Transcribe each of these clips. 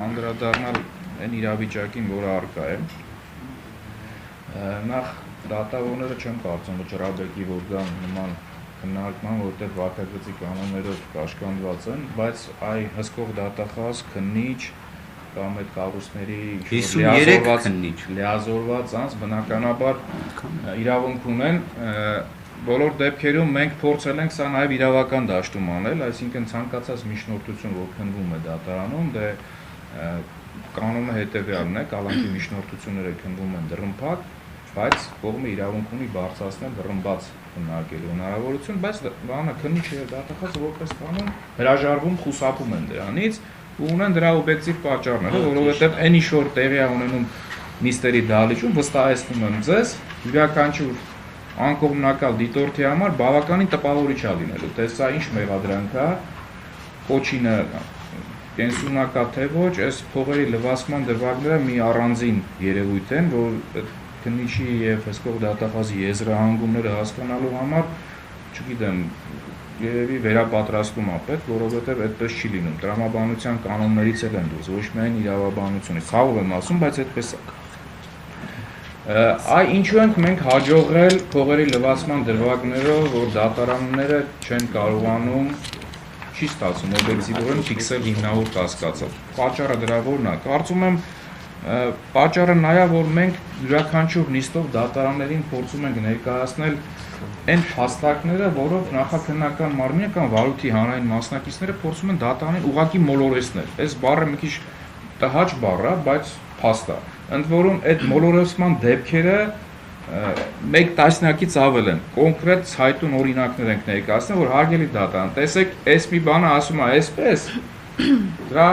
Անդրադառնալ այն իրավիճակին, որը առկա է, նախ դատավորները չեմ կարծում վճռաբեկի, որ գան նման քննարկման, որտեղ վարքագծի կանոններով կաշկանդված են, բայց այ հսկող դատախազ, քննիչ կամ այդ կառույցների լիազորված անձ բնականաբար իրավունք ունեն, բոլոր դեպքերում մենք փորձել ենք սա նաև իրավական դաշտում անել, այսինքն ցանկացած միջնորդություն, որ քննվում է դատարանում, դե կանոնը հետևյալն է, կալանքի միջնորդությունները քննվում են դռնփակ, բայց կողմը իրավունք ունի բարձրացնել դռնբաց քննարկելու հնարավորություն, բայց բանը քննիչը եւ դատախազը որպես կանոն հրաժարվում, խուսափում են դրանից ու ունեն դրա օբյեկտիվ պատճառները, որովհետեւ այն ինչ որ տեղի է ունենում նիստերի դահլիճում, վստահեցնում եմ ձեզ, յուրաքանչյուր անկողմնակալ դիտորդի համար բավականին տպավորիչ է լինելու, թե սա ինչ մեղադրանք է, կոչինը կենսունակա թե ոչ, այս փողերի լվացման դրվագները մի առանձին երևույթ են, որ քննիչի եւ հսկող դատախազի եզրահանգումները հասկանալու համար, չգիտեմ, երևի վերապատրաստում է պետք, որովհետեւ այդպես չի լինում։ Տրամաբանության կանոններից էլ են դուրս, ոչ միայն իրավաբանությունից։ Խաղով եմ ասում, բայց այդպես է։ Այ ինչու ենք մենք հաջողել փողերի լվացման դրվագներով, որ դատարանները չեն կարողանում չի ստացվում օբյեկտիվորեն ֆիքսել հիմնավոր կասկածը։ Պատճառը դրա որն է։ Կարծում եմ պատճառը նա է, որ մենք յուրաքանչյուր նիստով դատարաններին փորձում ենք ներկայացնել այն փաստարկները, որով նախաքննական մարմինը կամ վարույթի հանրային մասնակիցները փորձում են դատարանին ուղղակի մոլորեցնել։ Այս բառը մի քիչ տհաճ բառ է, բայց փաստ է։ Ընդ որում այդ մոլորեցման դեպքերը մեկ տասնյակից ավել են, կոնկրետ ցայտուն օրինակներ ենք ներկայացնել, որ հարգելի դատարան, տեսեք, այս մի բանը ասում է այսպես, դրա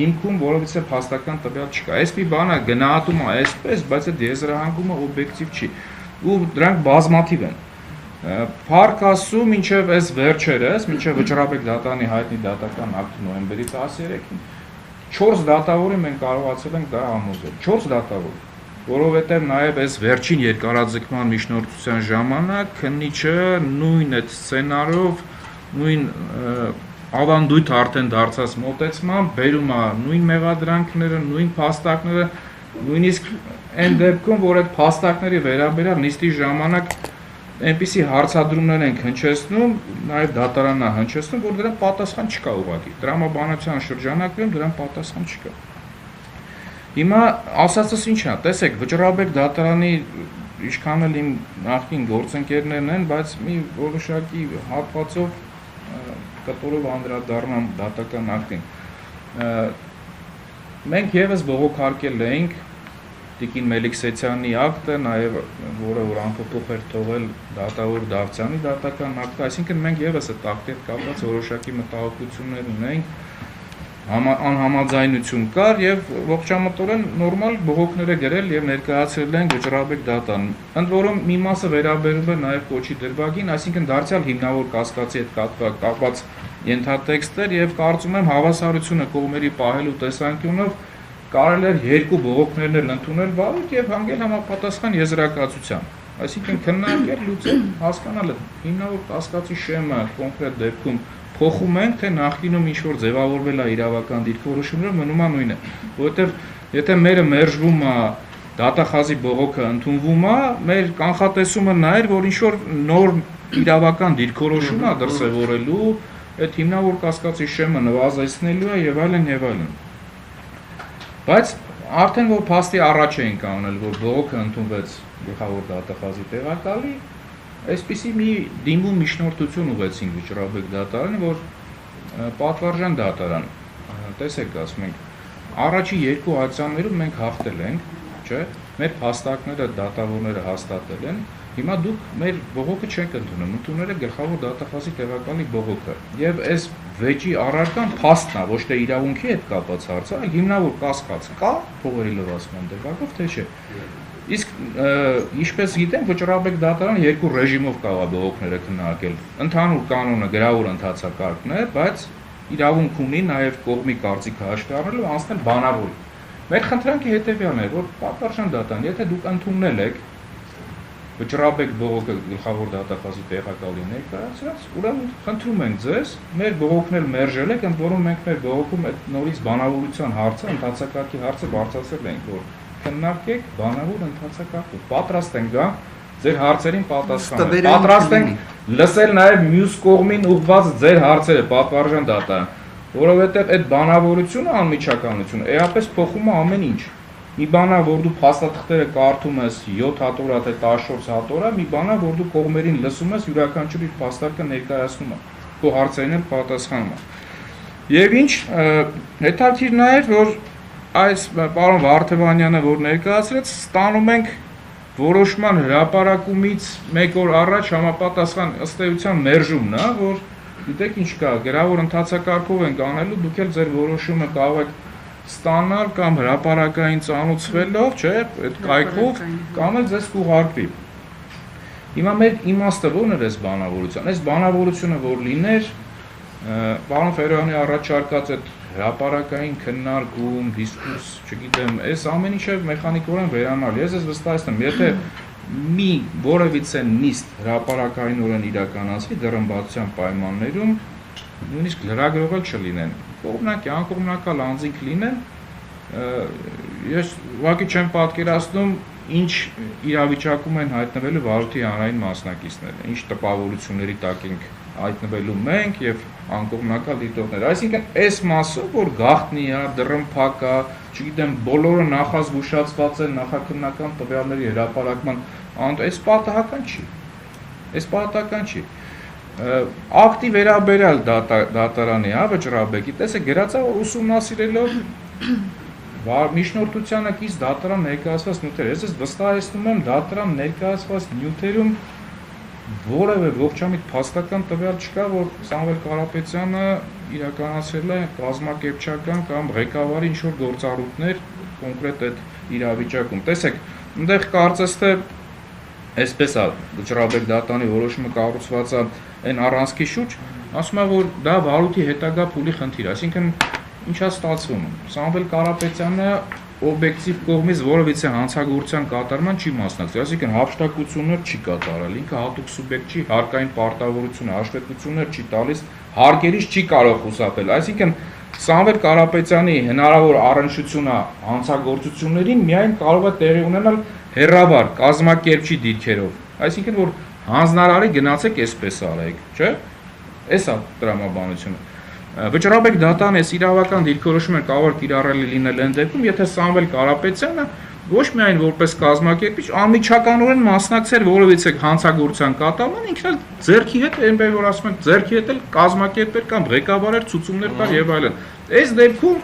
հիմքում որովհետեւ փաստական տվյալ չկա։ Այս մի բանը գնահատում է այսպես, բայց այդ եզրահանգումը օբյեկտիվ չի։ Ու դրանք բազմաթիվ են։ Փառք Աստծո, մինչև այս վերջերս, մինչև Վճռաբեկ դատարանի հայտնի դատական ակտը նոյեմբերի 13-ին 4 դատավորի մենք կարողացել ենք դա համոզել։ 4 դատավոր, որովհետև նաև այս վերջին երկարաձգման միջնորդության ժամանակ քննիչը նույն այդ սցենարով, նույն ավանդույթ արդեն դարձած մոտեցմամբ բերում է նույն մեղադրանքները, նույն փաստարկները, նույնիսկ այն դեպքում, որ այդ փաստարկների վերաբերյալ նիստի ժամանակ այնպիսի հարցադրումներ ենք հնչեցնում, նաև դատարանն է հնչեցնում, որ դրան պատասխան չկա ուղղակի։ Տրամաբանության շրջանակում դրան պատասխան չկա։ Հիմա ասածս ինչ է, տեսեք, Վճռաբեկ դատարանի ինչքան էլ իմ նախկին գործընկերներն են, բայց մի որոշակի հատվածով կտորով անդրադառնամ դատական ակտին։ Մենք եւս բողոքարկել էինք Տիկին Մելիքսեթյանի ակտը, նաև որը որ անփոփոխ էր թողել դատավոր Դավթյանի դատական ակտը, այսինքն մենք եւս այդ ակտի հետ կապված որոշակի մտահոգություններ ունենք, անհամաձայնություն կար եւ ողջամտորեն նորմալ բողոքներ է գրել եւ ներկայացրել են Վճռաբեկ դատարան։ Ընդ որում մի մասը վերաբերում է նաեւ կոչի դրվագին, այսինքն դարձյալ հիմնավոր կասկածի հետ կապված ենթատեքստեր եւ կարծում եմ հավասարությունը կողմերի պահելու տեսանկյունով կարելի է երկու բողոքներն էլ ընդունել վարույթ եւ հանգել համապատասխան եզրակացության։ Այսինքն քննարկել, լուծել, հասկանալ հիմնավոր կասկածի շեմը կոնկրետ դեպքում փոխում ենք, թե նախկինում ինչ որ ձևավորվել է իրավական դիրքորոշումները մնում է նույնը, որովհետեւ եթե մերը մերժվում է դատախազի բողոքը ընդունվում է, մեր կանխատեսումը նա էր, որ ինչ որ նոր իրավական դիրքորոշում է դրսևորելու, այդ հիմնավոր կասկածի շեմը նվազեցնելու է եւ այլն եւ այլն։ Բայց արդեն որ փաստի առաջ էինք անել, որ բողոքը ընդունվեց գլխավոր դատախազի տեղակալի, այսպիսի մի դիմում միջնորդություն ուղեցինք Վճռաբեկ դատարանը, որ պատվարժան դատարան, տեսեք ասում ենք, առաջի երկու ակցիաներում մենք հաղթել ենք, չէ՞, մեր փաստարկները դատավորները հաստատել են, հիմա դուք մեր բողոքը չեք ընդունում, ընդունել եք գլխավոր դատախազի տեղակալի բողոքը։ Եվ այս վեճի առարկան փաստն է, ոչ թե իրավունքի հետ կապված հարցը, այլ հիմնավոր կասկած կա փողերի լվացման դեպքով, թե չէ։ Իսկ ինչպես գիտենք, Վճռաբեկ դատարանը երկու ռեժիմով կարող է բողոքները քննարկել։ Ընդհանուր կանոնը գրավոր ընթացակարգն է, բայց իրավունք ունի նաև կողմի կարծիքը հաշվի առնելու անցնել բանավորի։ Մեր խնդրանքը հետևյալն է, որ պատվարժան դատարան, եթե դուք ընդունել եք Վճռաբեկ բողոքը գլխավոր դատախազի տեղակալի ներկայացրած, ուրեմն խնդրում ենք ձեզ, մեր բողոքն էլ մերժել եք, ընդ որում մենք մեր բողոքում այդ նորից բանավորության հարցը, ընդհանցակարգի հարցը բարձրացրել ենք, որ քննարկեք բանավոր ընդհանցակարգով, պատրաստ ենք գա ձեր հարցերին պատասխանել, պատրաստ ենք լսել նաև մյուս կողմին ուղղված ձեր հարցերը, պատվարժան դատա, որովհետև այդ բանավորությունը անմիջականությունը էապես փոխում է ամեն ինչ։ Մի բանա, որ դու փաստաթղթերը կարդում ես 7 հատորա թե 14 հատորա, մի բանա, որ դու կողմերին լսում ես, յուրաքանչյուր իր փաստարկը ներկայացնում է, քո հարցերին էլ պատասխանում է։ Եվ ինչ, հետաքրքիր նաև, որ այս պարոն Վարդևանյանը, որ ներկայացրեց, ստանում ենք որոշման հրապարակումից 1 օր առաջ համապատասխան ըստ էության մերժումն է, որ գիտեք ինչ կա, գրավոր ընթացակարգով ենք անելու, դուք էլ ձեր որոշումը կարող եք ստանալ կամ հրապարակային ծանուցվելով, չէ, այդ կայքով, կամ էլ ձեզ կուղարկվի։ Հիմա մեր իմաստը ո՞րն էր այս բանավորության։ Այս բանավորությունը որ լիներ, պարոն Ֆերոյանի առաջարկած այդ հրապարակային քննարկում, դիսկուրս, չգիտեմ, այս ամեն ինչը մեխանիկորեն վերանալ։ Ես վստահեցնում, եթե մի որևիցե նիստ հրապարակայինորեն իրականացվի դռնբացության պայմաններում, նույնիսկ լրագրողել չլինեն, կողմնակի, անկողմնակալ անձինք լինեն, ես ուղղակի չեմ պատկերացնում ինչ իրավիճակում են հայտնվելու վարորդի հանրային մասնակիցները, ինչ տպավորությունների տակ ենք հայտնվելու մենք եւ անկողմնակալ դիտողները, այսինքն այս մասով, որ գաղտնի է, դռնփակ է, չգիտեմ, բոլորը նախազգուշացված են նախաքննական տվյալների հրապարակման, այս պատահական չի, այս պատահական չի, ակտի վերաբերյալ դատարանի, վճռաբեկի, տեսեք, գրածա որ ուսումնասիրելով միջնորդությանը կից դատարան ներկայացված նյութեր, ես վստահեցնում եմ դատարան ներկայացված նյութերում որևէ ողջամիտ փաստական տվյալ չկա, որ Սամվել Կարապետյանը իրականացրել է կազմակերպչական կամ ղեկավարի ինչ-որ գործառույթներ կոնկրետ այդ իրավիճակում։ Տեսեք, այնտեղ կարծես թե այսպես է վճռաբեկ դատանի որոշումը կառուցված է այն առանցքի շուրջ, ասում է, որ դա վարույթի հետագա փուլի խնդիր է, այսինքն ինչա ստացվում։ Սամվել Կարապետյանը օբյեկտիվ կողմից որևիցե հանցագործության կատարման չի մասնակցել, այսինքն հափշտակություններ չի կատարել, ինքը հատուկ սուբյեկտ չի, հարկային պարտավորություն, հաշվետվություններ չի տալիս, հարկերից չի կարող խուսափել, այսինքն Սամվել Կարապետյանի հնարավոր առնչությունը հանցագործություններին միայն կարող է տեղի ունենալ հերավար կազմակերպչի դիրքերով, այսինքն որ հանձնարարի գնացեք այսպես արեք, չէ՞։ Էս է տրամաբանությունը։ Վճռաբեկ դատան այս իրավական դիրքորոշումը կարող է կիրառելի լինել այն դեպքում, եթե Սամվել Կարապետյանը ոչ միայն որպես կազմակերպիչ, անմիջականորեն մասնակցեր որևիցե հանցագործության կատարման, ինքն էլ ձեռքի հետ, այնպես որ ասում են, ձեռքի հետ էլ կազմակերպեր կամ ղեկավարեր, ցուցումներ տար եւ այլն։ Այս դեպքում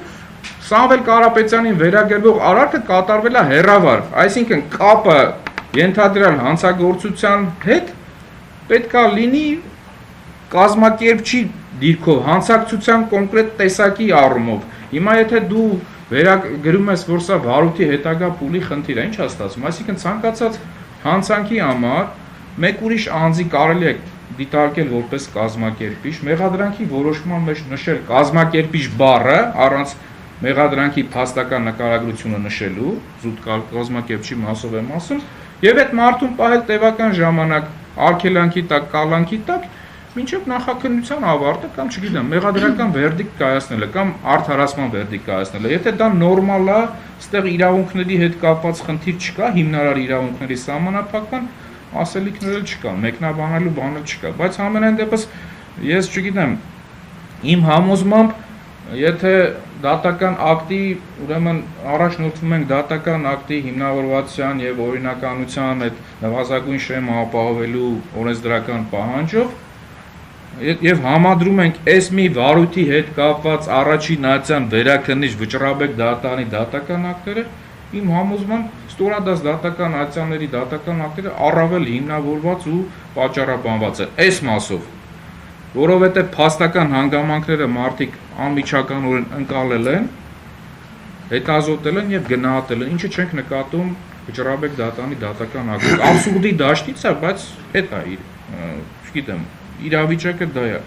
Սամվել Կարապետյանին վերագրվող արարքը կատարվել է հերավար, այսինքն կապը ենթադրյալ հանցագործության հետ պետք է լինի կազմակերպչի դիրքով, հանցակցության կոնկրետ տեսակի առումով։ Հիմա եթե դու վերագրում ես, որ սա վարույթի հետագա փուլի խնդիր է, ինչ է ստացվում, այսինքն ցանկացած հանցանքի համար մեկ ուրիշ անձի կարելի է դիտարկել որպես կազմակերպիչ, մեղադրանքի որոշման մեջ նշել կազմակերպիչ բառը առանց մեղադրանքի փաստական նկարագրությունը նշելու, զուտ կազմակերպչի մասով եմ ասում, եւ այդ մարդուն պահել տևական ժամանակ արգելանքի տակ, կալանքի տակ, մինչև նախաքննության ավարտը կամ չգիտեմ, մեղադրական վերդիկտ կայացնելը կամ արդարացման վերդիկտ կայացնելը։ Եթե դա նորմալ է, այստեղ իրավունքների հետ կապված խնդիր չկա, հիմնարար իրավունքների սահմանափակման ասելիքներ չկան, մեկնաբանելու բան չկա, բայց համենայն դեպս ես չգիտեմ, իմ համոզմամբ, եթե դատական ակտի, ուրեմն առաջնորդվում ենք դատական ակտի հիմնավորվածության եւ օրինականության այդ նվազագույն շեմը ապահովելու օրենսդրական պահանջով եւ համադրում ենք այս մի վարույթի հետ կապված առաջին նայության վերաքննիչ վճռաբեկ դատանի դատական ակտերը, իմ համոզմամբ ստորադաս դատական ակցիաների դատական ակտերը առավել հիմնավորված ու պատճառաբանված է այս մասով, որովհետեւ փաստական հանգամանքները մարդիկ անմիջականորեն ընկալել են, հետազոտել են եւ գնահատել են, ինչը չենք նկատում վճռաբեկ դատանի դատական ակտում։ Абսուրդի դաշտից է, բայց այդ է, չգիտեմ, իրավիճակը դա է։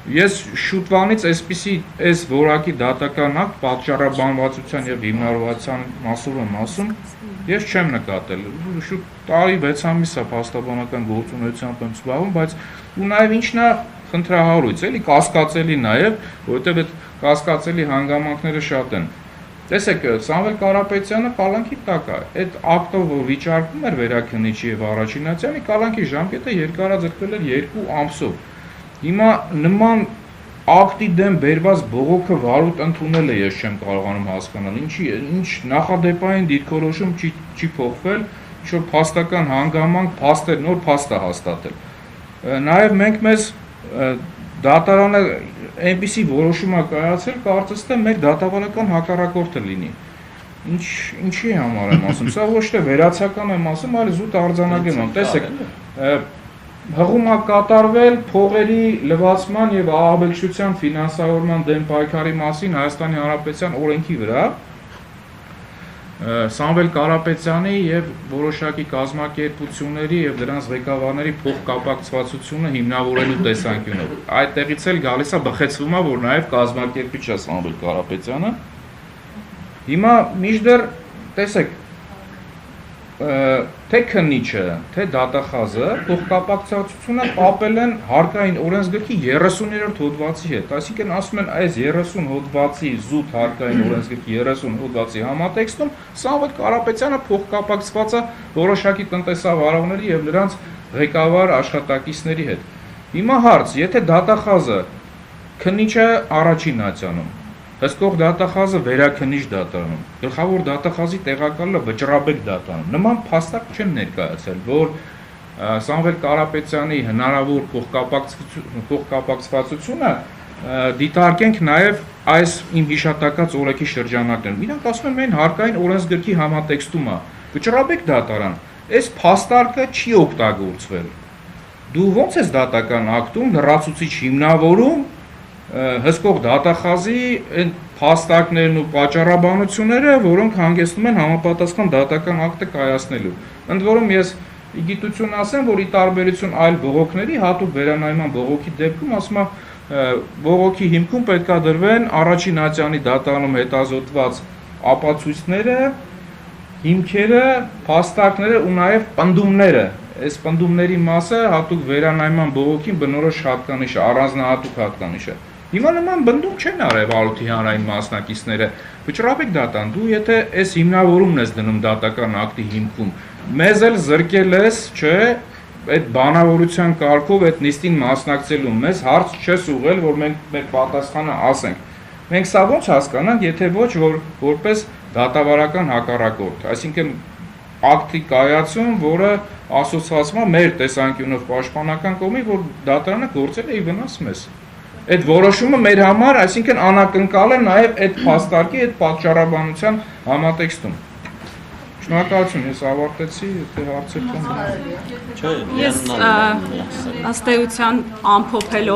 Ես շուտվանից այսպիսի այս որակի դատական ակտ պատճառաբանվածության եւ հիմնավորվածության մասով եմ ասում Ես չեմ նկատել, շուտ տարի 6 ամիս է փաստաբանական գործունեությամբ եմ զբաղվում, բայց ու նաև ինչն է խնդրահարույց, էլի կասկածելի նաև, որովհետև այդ կասկածելի հանգամանքները շատ են։ Տեսեք, Սամվել Կարապետյանը կալանքի տակ է, այդ ակտով, որ վիճարկվում էր Վերաքննիչի եւ Առաջինացյանի, կալանքի ժամկետը երկարաձգվել էր 2 ամսով։ Հիմա նման ակտի դեմ բերված բողոքը վարույթ ընդունելը ես չեմ կարողանում հասկանալ, ինչ նախադեպային դիրքորոշում չի փոխվել, ինչ-որ փաստական հանգամանք, փաստեր, նոր փաստ է հաստատել։ Նաև մենք մեզ դատարանը այնպիսի որոշում է կայացել, կարծես թե մեր դատավարական հակառակորդը լինի։ Ինչի համար եմ ասում, սա ոչ թե վերացական եմ ասում, այլ զուտ արձանագրում եմ, տեսեք, հղում է կատարվել փողերի լվացման եւ ահաբեկչության ֆինանսավորման դեմ պայքարի մասին Հայաստանի Հանրապետության օրենքի վրա Սամվել Կարապետյանի եւ որոշակի կազմակերպությունների եւ դրանց ղեկավարների փոխկապակցվածությունը հիմնավորելու տեսանկյունով։ Այդտեղից էլ գալիս է բխեցվում է, որ նաեւ կազմակերպիչ է Սամվել Կարապետյանը։ Հիմա միշտեր տեսեք թե քննիչը, թե դատախազը փոխկապակցությունը կապել են հարկային օրենսգրքի 30-րդ հոդվածի հետ, այսինքն ասում են այս 30 հոդվածի զուտ հարկային օրենսգրքի 30 հոդվածի համատեքստում Սամվել Կարապետյանը փոխկապակցված է որոշակի տնտեսավարողների եւ նրանց ղեկավար աշխատակիցների հետ։ Հիմա հարց, եթե դատախազը քննիչը Առաջինացյանում հսկող դատախազը Վերաքննիչ դատարանում, գլխավոր դատախազի տեղակալը Վճռաբեկ դատարանում։ Նման փաստարկ չեն ներկայացել, որ Սամվել Կարապետյանի հնարավոր փոխկապակցվածությունը դիտարկենք նաև այս իմ հիշատակած օրենքի շրջանակներում։ Իրանք ասում են մեն հարկային օրենսգրքի համատեքստում է։ Վճռաբեկ դատարան, այս փաստարկը չի օգտագործվել։ Դու ո՞նց ես դատական ակտում լրացուցիչ հիմնավորում հսկող դատախազի այն փաստարկներն ու պատճառաբանությունները, որոնք հանգեցնում են համապատասխան դատական ակտը կայացնելու։ Ընդ որում ես ի գիտություն ասեմ, որ ի տարբերություն այլ բողոքների, հատուկ վերանայման բողոքի դեպքում ասում եմ, բողոքի հիմքում պետք է դրվեն Առաջինացյանի դատարանում հետազոտված ապացույցները, հիմքերը, փաստարկները ու նաև պնդումները։ Այս պնդումների մասը հատուկ վերանայման բողոքին բնորոշ հատկանիշ է, առանձնահատուկ հատկանիշ է։ Հիմա նման բնդում չեն արել Ալութի հանրային մասնակիցները։ Վճռաբեկ դատան, դու եթե այս հիմնավորումն ես դնում դատական ակտի հիմքում, մեզ էլ զրկել ես, չէ, այդ բանավորության կարգով այդ նիստին մասնակցելու, մեզ հարց չես ուղղել, որ մենք մեր պատասխանը ասենք։ Մենք սա ո՞նց հասկանանք, եթե ոչ որպես դատավարական հակառակորդ, այսինքն ակտի կայացում, որը ասոցացվում է մեր տեսանկյունով պաշտպանական կողմի, որ դատարանը գործել է ի վնաս մեզ։ Այդ որոշումը մեր համար, այսինքն անակնկալ է նաև այդ փաստարկի, այդ պատճառաբանության համատեքստում։ Շնորհակալություն, ես ավարտեցի, եթե հարցեր կան։ Ես ըստ էության ամփոփելով